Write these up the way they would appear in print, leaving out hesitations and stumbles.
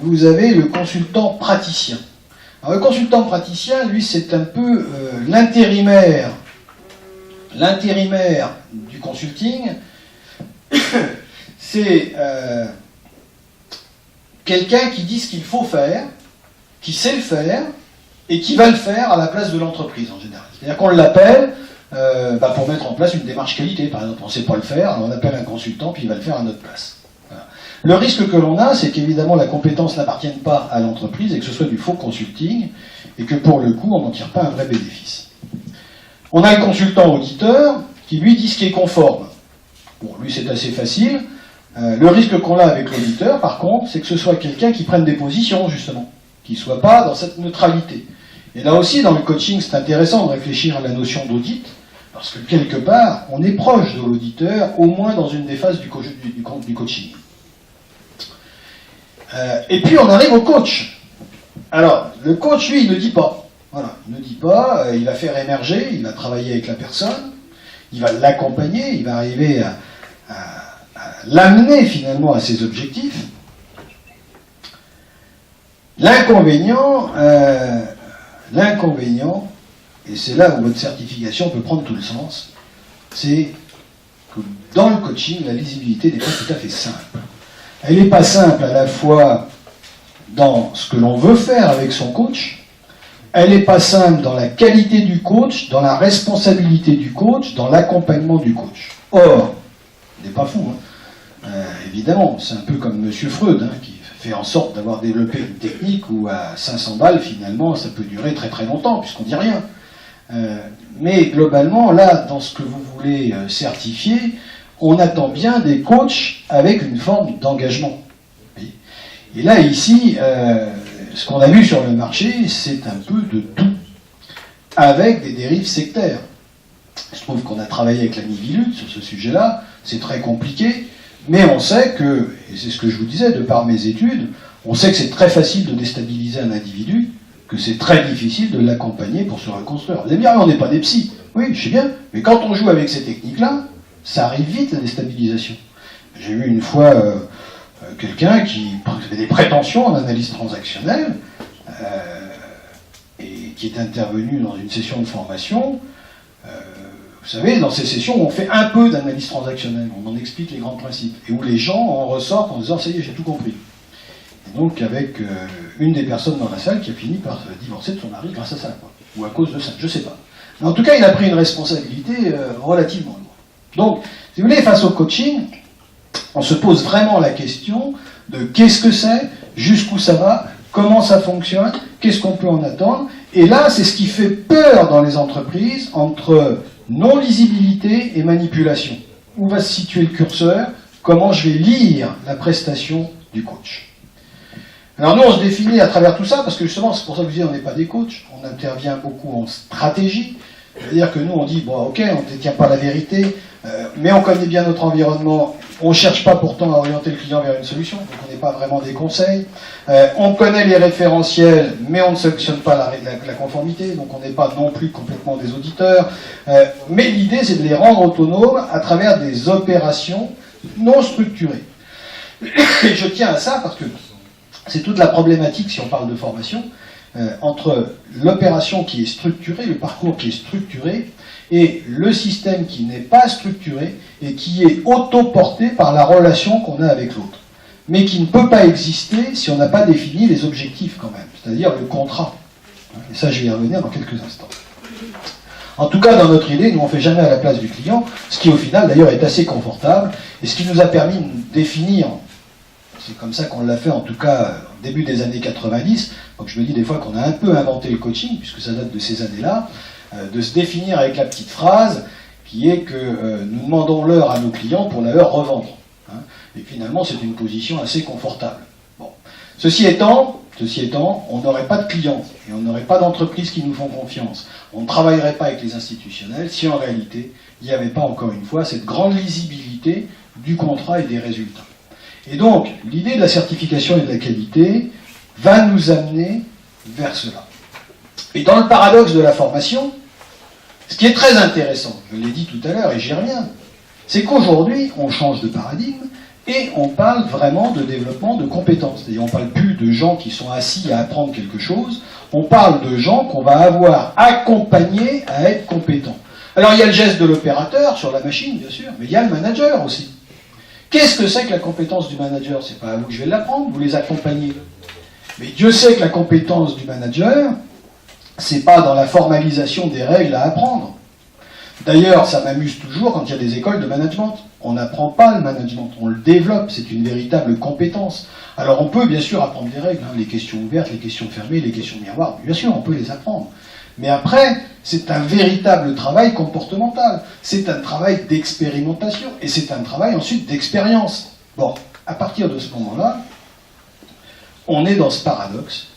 vous avez le consultant praticien. Alors, le consultant praticien, lui, c'est un peu l'intérimaire du consulting. C'est quelqu'un qui dit ce qu'il faut faire, qui sait le faire, et qui va le faire à la place de l'entreprise en général. C'est-à-dire qu'on l'appelle pour mettre en place une démarche qualité. Par exemple, on ne sait pas le faire, alors on appelle un consultant, puis il va le faire à notre place. Voilà. Le risque que l'on a, c'est qu'évidemment la compétence n'appartienne pas à l'entreprise, et que ce soit du faux consulting, et que pour le coup, on n'en tire pas un vrai bénéfice. On a le consultant auditeur, qui lui dit ce qui est conforme. Bon, lui c'est assez facile. Le risque qu'on a avec l'auditeur, par contre, c'est que ce soit quelqu'un qui prenne des positions, justement, qui ne soit pas dans cette neutralité. Et là aussi, dans le coaching, c'est intéressant de réfléchir à la notion d'audit, parce que quelque part, on est proche de l'auditeur, au moins dans une des phases du coaching. Et puis on arrive au coach. Alors, le coach, lui, il ne dit pas. Voilà, il ne dit pas, il va faire émerger, il va travailler avec la personne, il va l'accompagner, il va arriver à l'amener finalement à ses objectifs. L'inconvénient, et c'est là où votre certification peut prendre tout le sens, c'est que dans le coaching, la lisibilité n'est pas tout à fait simple. Elle n'est pas simple à la fois dans ce que l'on veut faire avec son coach, elle n'est pas simple dans la qualité du coach, dans la responsabilité du coach, dans l'accompagnement du coach. Or, il n'est pas fou, hein. Évidemment, c'est un peu comme M. Freud, qui fait en sorte d'avoir développé une technique où à 500 balles, finalement, ça peut durer très très longtemps, puisqu'on ne dit rien. Mais globalement, là, dans ce que vous voulez certifier, on attend bien des coachs avec une forme d'engagement. Et là, ici, ce qu'on a vu sur le marché, c'est un peu de tout, avec des dérives sectaires. Je trouve qu'on a travaillé avec la Miviludes sur ce sujet-là, c'est très compliqué, mais on sait que, et c'est ce que je vous disais de par mes études, on sait que c'est très facile de déstabiliser un individu, que c'est très difficile de l'accompagner pour se reconstruire. Vous allez me dire, on n'est pas des psys. Oui, je sais bien, mais quand on joue avec ces techniques-là, ça arrive vite, la déstabilisation. J'ai vu une fois quelqu'un qui avait des prétentions en analyse transactionnelle, et qui est intervenu dans une session de formation. Vous savez, dans ces sessions, on fait un peu d'analyse transactionnelle, on en explique les grands principes, et où les gens en ressortent en disant « ça y est, j'ai tout compris ». Et donc avec une des personnes dans la salle qui a fini par divorcer de son mari grâce à ça, quoi. Ou à cause de ça, je ne sais pas. Mais en tout cas, il a pris une responsabilité relativement lourde. Donc, si vous voulez, face au coaching, on se pose vraiment la question de qu'est-ce que c'est, jusqu'où ça va, comment ça fonctionne, qu'est-ce qu'on peut en attendre. Et là, c'est ce qui fait peur dans les entreprises entre non-lisibilité et manipulation. Où va se situer le curseur? Comment je vais lire la prestation du coach? Alors nous, on se définit à travers tout ça, parce que justement, c'est pour ça que je dis on n'est pas des coachs, on intervient beaucoup en stratégie. C'est-à-dire que nous, on dit, bon, ok, on ne détient pas la vérité, mais on connaît bien notre environnement, on ne cherche pas pourtant à orienter le client vers une solution, donc on n'est pas vraiment des conseils. On connaît les référentiels, mais on ne sélectionne pas la conformité, donc on n'est pas non plus complètement des auditeurs. Mais l'idée, c'est de les rendre autonomes à travers des opérations non structurées. Et je tiens à ça parce que c'est toute la problématique, si on parle de formation, entre l'opération qui est structurée, le parcours qui est structuré, et le système qui n'est pas structuré et qui est auto-porté par la relation qu'on a avec l'autre, mais qui ne peut pas exister si on n'a pas défini les objectifs quand même, c'est-à-dire le contrat. Et ça, je vais y revenir dans quelques instants. En tout cas, dans notre idée, nous on ne fait jamais à la place du client, ce qui au final d'ailleurs est assez confortable, et ce qui nous a permis de définir, c'est comme ça qu'on l'a fait en tout cas au début des années 90, donc je me dis des fois qu'on a un peu inventé le coaching, puisque ça date de ces années-là, de se définir avec la petite phrase qui est que nous demandons l'heure à nos clients pour la leur revendre. Hein, et finalement, c'est une position assez confortable. Bon. Ceci étant, on n'aurait pas de clients et on n'aurait pas d'entreprises qui nous font confiance. On ne travaillerait pas avec les institutionnels si en réalité, il n'y avait pas, encore une fois, cette grande lisibilité du contrat et des résultats. Et donc, l'idée de la certification et de la qualité va nous amener vers cela. Et dans le paradoxe de la formation, ce qui est très intéressant, je l'ai dit tout à l'heure et j'y reviens, c'est qu'aujourd'hui, on change de paradigme et on parle vraiment de développement de compétences. C'est-à-dire on ne parle plus de gens qui sont assis à apprendre quelque chose, on parle de gens qu'on va avoir accompagnés à être compétents. Alors il y a le geste de l'opérateur sur la machine, bien sûr, mais il y a le manager aussi. Qu'est-ce que c'est que la compétence du manager? C'est pas à vous que je vais l'apprendre, vous les accompagnez. Mais Dieu sait que la compétence du manager, c'est pas dans la formalisation des règles à apprendre. D'ailleurs, ça m'amuse toujours quand il y a des écoles de management. On n'apprend pas le management, on le développe, c'est une véritable compétence. Alors on peut bien sûr apprendre des règles, hein, les questions ouvertes, les questions fermées, les questions miroirs, bien sûr on peut les apprendre. Mais après, c'est un véritable travail comportemental, c'est un travail d'expérimentation, et c'est un travail ensuite d'expérience. Bon, à partir de ce moment-là, on est dans ce paradoxe,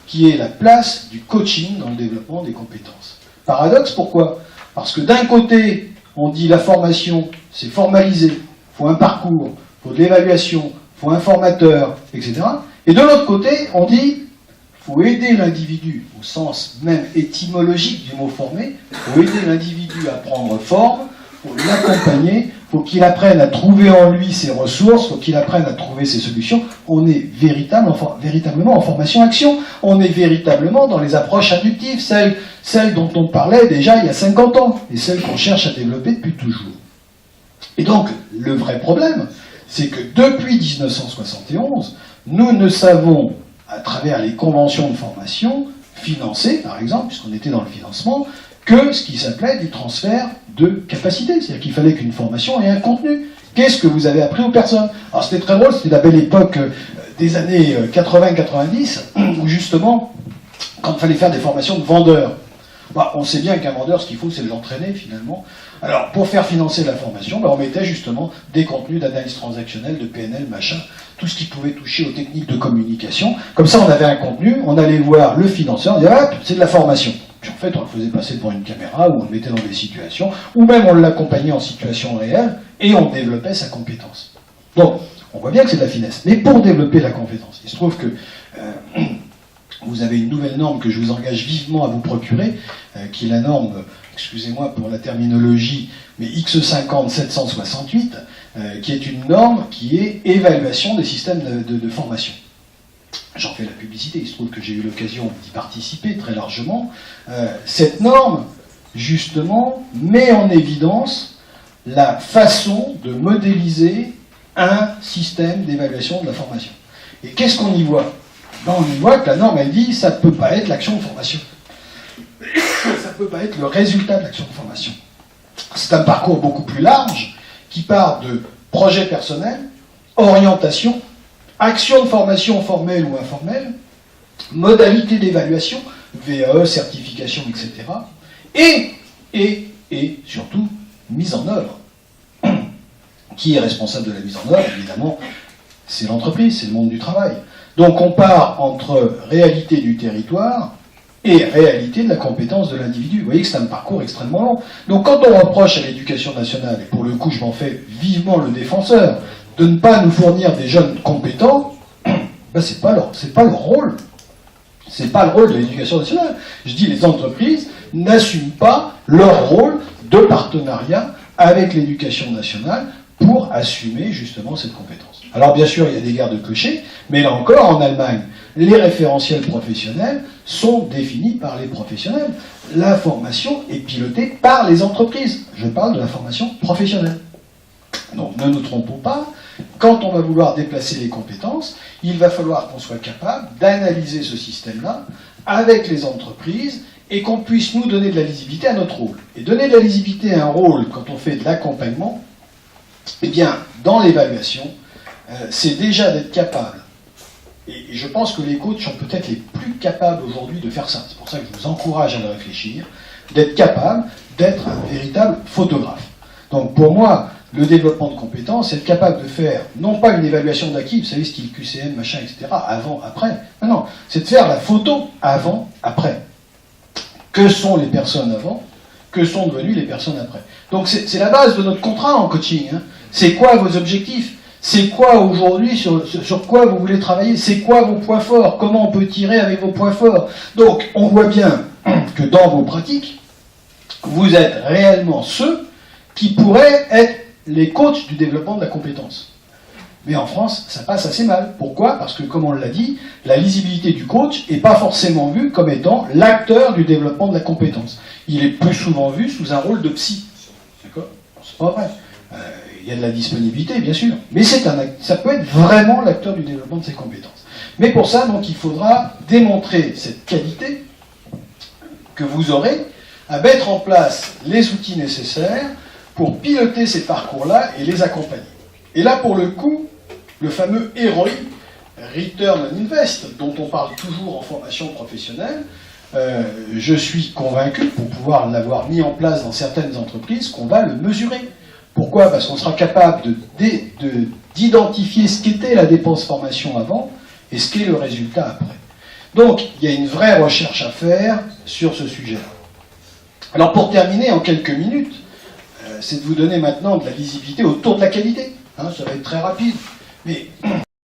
qui est la place du coaching dans le développement des compétences. Paradoxe, pourquoi? Parce que d'un côté, on dit la formation, c'est formalisé, il faut un parcours, il faut de l'évaluation, il faut un formateur, etc. Et de l'autre côté, on dit il faut aider l'individu, au sens même étymologique du mot former, il faut aider l'individu à prendre forme, il faut l'accompagner, il faut qu'il apprenne à trouver en lui ses ressources, il faut qu'il apprenne à trouver ses solutions. On est véritablement en formation-action, on est véritablement dans les approches inductives, celles dont on parlait déjà il y a 50 ans, et celles qu'on cherche à développer depuis toujours. Et donc, le vrai problème, c'est que depuis 1971, nous ne savons, à travers les conventions de formation, financées, par exemple, puisqu'on était dans le financement, que ce qui s'appelait du transfert de capacité. C'est-à-dire qu'il fallait qu'une formation ait un contenu. Qu'est-ce que vous avez appris aux personnes? Alors c'était très drôle, c'était la belle époque des années 80-90, où justement, quand il fallait faire des formations de vendeurs, on sait bien qu'un vendeur, ce qu'il faut, c'est l'entraîner finalement. Alors, pour faire financer la formation, on mettait justement des contenus d'analyse transactionnelle, de PNL, machin, tout ce qui pouvait toucher aux techniques de communication. Comme ça, on avait un contenu, on allait voir le financeur, on disait, hop, c'est de la formation. Puis en fait, on le faisait passer devant une caméra, ou on le mettait dans des situations, ou même on l'accompagnait en situation réelle, et on développait sa compétence. Donc, on voit bien que c'est de la finesse. Mais pour développer la compétence, il se trouve que vous avez une nouvelle norme que je vous engage vivement à vous procurer, qui est la norme, excusez-moi pour la terminologie, mais X50 768, qui est une norme qui est évaluation des systèmes de formation. J'en fais la publicité, il se trouve que j'ai eu l'occasion d'y participer très largement. Cette norme, justement, met en évidence la façon de modéliser un système d'évaluation de la formation. Et qu'est-ce qu'on y voit? On y voit que la norme, elle dit, ça ne peut pas être l'action de formation. Ça ne peut pas être le résultat de l'action de formation. C'est un parcours beaucoup plus large, qui part de projet personnel, orientation, action de formation formelle ou informelle, modalité d'évaluation, VAE, certification, etc. Et surtout, mise en œuvre. Qui est responsable de la mise en œuvre? Évidemment, c'est l'entreprise, c'est le monde du travail. Donc on part entre réalité du territoire et réalité de la compétence de l'individu. Vous voyez que c'est un parcours extrêmement long. Donc quand on reproche à l'éducation nationale, et pour le coup je m'en fais vivement le défenseur, de ne pas nous fournir des jeunes compétents, c'est pas leur rôle. C'est pas le rôle de l'éducation nationale. Je dis les entreprises n'assument pas leur rôle de partenariat avec l'éducation nationale pour assumer justement cette compétence. Alors bien sûr, il y a des guerres de clochers, mais là encore, en Allemagne, les référentiels professionnels sont définis par les professionnels. La formation est pilotée par les entreprises. Je parle de la formation professionnelle. Donc ne nous trompons pas, quand on va vouloir déplacer les compétences, il va falloir qu'on soit capable d'analyser ce système-là avec les entreprises et qu'on puisse nous donner de la lisibilité à notre rôle. Et donner de la lisibilité à un rôle quand on fait de l'accompagnement, eh bien, dans l'évaluation, c'est déjà d'être capable. Et je pense que les coachs sont peut-être les plus capables aujourd'hui de faire ça. C'est pour ça que je vous encourage à le réfléchir, d'être capable d'être un véritable photographe. Donc pour moi, le développement de compétences, c'est être capable de faire, non pas une évaluation d'acquis, vous savez, style QCM, machin, etc., avant, après. Non, c'est de faire la photo avant, après. Que sont les personnes avant? Que sont devenues les personnes après? Donc c'est la base de notre contrat en coaching. Hein. C'est quoi vos objectifs? C'est quoi aujourd'hui, sur quoi vous voulez travailler? C'est quoi vos points forts? Comment on peut tirer avec vos points forts? Donc on voit bien que dans vos pratiques, vous êtes réellement ceux qui pourraient être les coachs du développement de la compétence. Mais en France, ça passe assez mal. Pourquoi? Parce que, comme on l'a dit, la lisibilité du coach n'est pas forcément vue comme étant l'acteur du développement de la compétence. Il est plus souvent vu sous un rôle de psy. D'accord? C'est pas vrai. Il y a de la disponibilité, bien sûr. Mais ça peut être vraiment l'acteur du développement de ses compétences. Mais pour ça, donc, il faudra démontrer cette qualité que vous aurez à mettre en place les outils nécessaires pour piloter ces parcours-là et les accompagner. Et là, pour le coup, le fameux ROI, Return on Invest, dont on parle toujours en formation professionnelle, je suis convaincu, pour pouvoir l'avoir mis en place dans certaines entreprises, qu'on va le mesurer. Pourquoi? Parce qu'on sera capable d'identifier ce qu'était la dépense formation avant et ce qu'est le résultat après. Donc, il y a une vraie recherche à faire sur ce sujet-là. Alors, pour terminer, en quelques minutes, c'est de vous donner maintenant de la visibilité autour de la qualité. Ça va être très rapide. Mais